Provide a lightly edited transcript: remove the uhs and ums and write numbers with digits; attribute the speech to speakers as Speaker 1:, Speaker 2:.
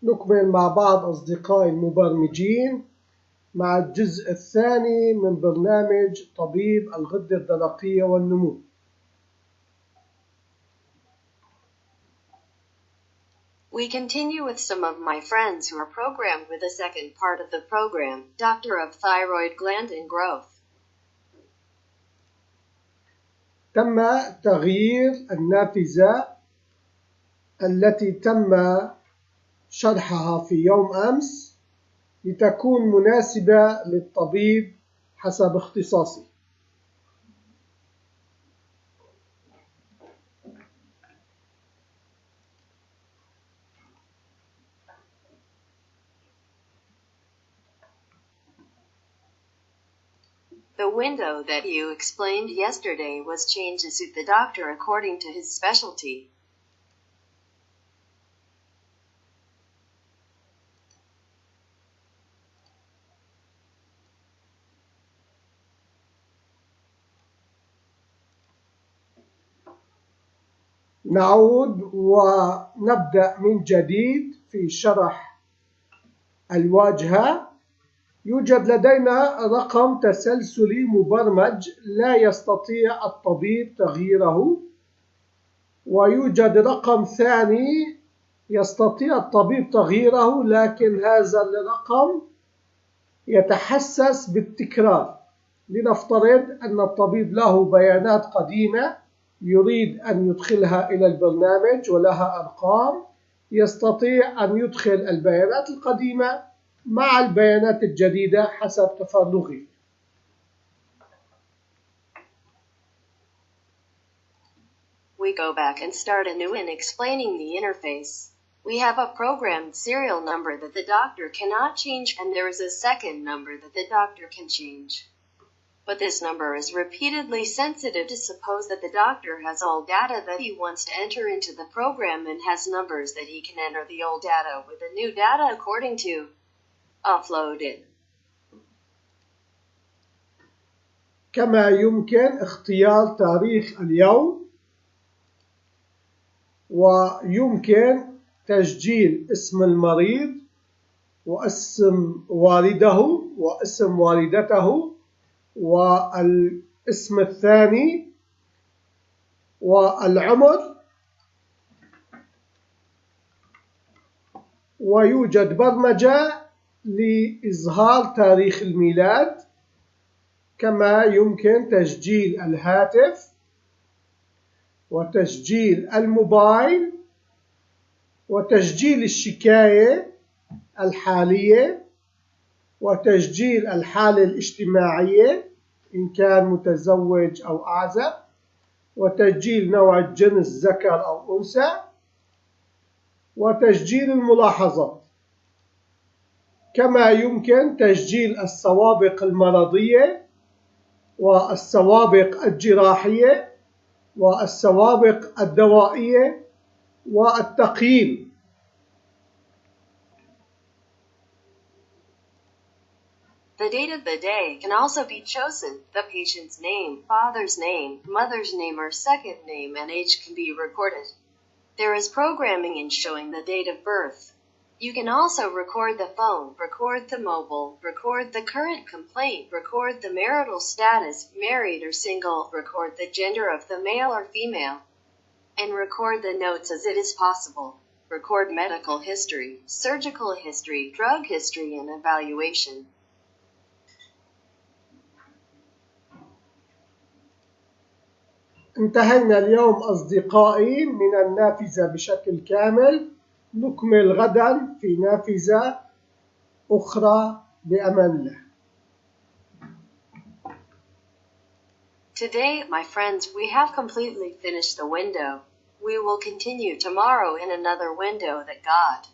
Speaker 1: نكمل مع بعض أصدقائي المبرمجين مع الجزء الثاني من برنامج طبيب الغدة الدرقية والنمو.
Speaker 2: We continue with some of my friends who are programmed with the second part of the program, Doctor of Thyroid Gland and Growth.
Speaker 1: تم تغيير النافذة التي تم شرحها في يوم أمس لتكون مناسبة للطبيب حسب اختصاصه.
Speaker 2: The window that you explained yesterday was changed to suit the doctor according to his specialty.
Speaker 1: نعود ونبدأ من جديد في شرح الواجهة. يوجد لدينا رقم تسلسلي مبرمج لا يستطيع الطبيب تغييره، ويوجد رقم ثاني يستطيع الطبيب تغييره، لكن هذا الرقم يتحسس بالتكرار. لنفترض أن الطبيب له بيانات قديمة يريد أن يدخلها إلى البرنامج ولها أرقام، يستطيع أن يدخل البيانات القديمة مع البيانات الجديدة حسب تفرغه.
Speaker 2: We go back and start anew in explaining the interface. We have a programmed serial number that the doctor cannot change, and there is a second number that the doctor can change. But this number is repeatedly sensitive to suppose that the doctor has old data that he wants to enter into the program and has numbers that he can enter the old data with the new data according to offloaded.
Speaker 1: كما يمكن اختيار تاريخ اليوم، ويمكن تسجيل اسم المريض واسم والده واسم والدته والاسم الثاني والعمر، ويوجد برمجة لإظهار تاريخ الميلاد، كما يمكن تسجيل الهاتف وتسجيل الموبايل وتسجيل الشكاية الحالية وتسجيل الحالة الاجتماعية إن كان متزوج أو أعزب، وتسجيل نوع الجنس ذكر أو أنثى، وتسجيل الملاحظات. كما يمكن تسجيل السوابق المرضية والسوابق الجراحية والسوابق الدوائية والتقييم.
Speaker 2: The date of the day can also be chosen. The patient's name, father's name, mother's name or second name, and age can be recorded. There is programming in showing the date of birth. You can also record the phone, record the mobile, record the current complaint, record the marital status, married or single, record the gender of the male or female, and record the notes as it is possible. Record medical history, surgical history, drug history, and evaluation.
Speaker 1: انتهينا اليوم أصدقائي من النافذة بشكل كامل. نكمل غدا في نافذة أخرى بأمان الله.
Speaker 2: Today, my friends, we have completely finished the window. We will continue tomorrow in another window that God